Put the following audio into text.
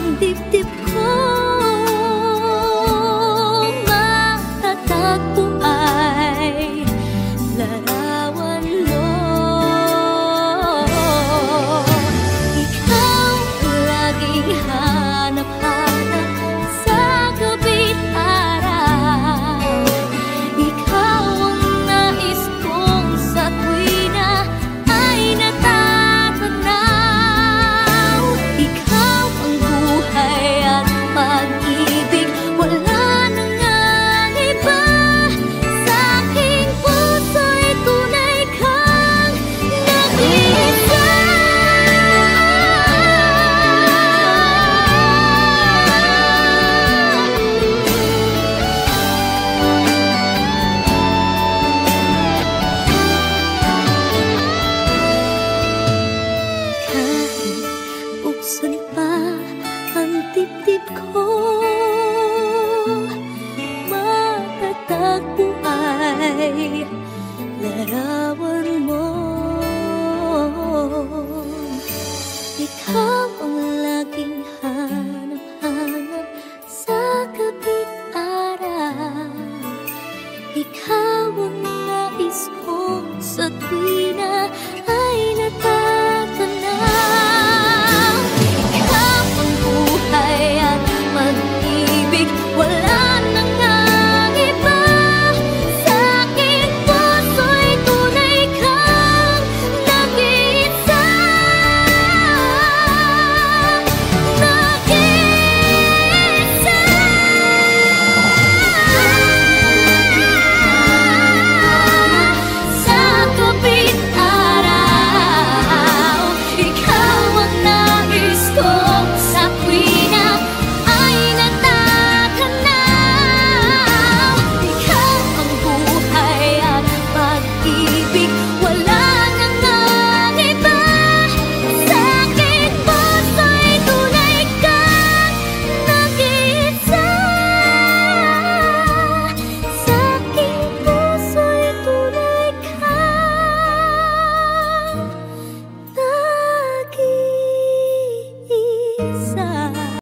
ang dibdib ko. Matatagpo ay larawan mo. Ikaw laging hanap-hanap sa gabi't araw. Ikaw ang nais kong sa tuwina ay natatanaw. Ikaw ang buhay at pag-ibig, wala nang ang iba. Sa aking puso'y tunay kang nag-iisa. Kahit buksan pa ang dibdib ko, matatagpo ay larawan mo. Ikaw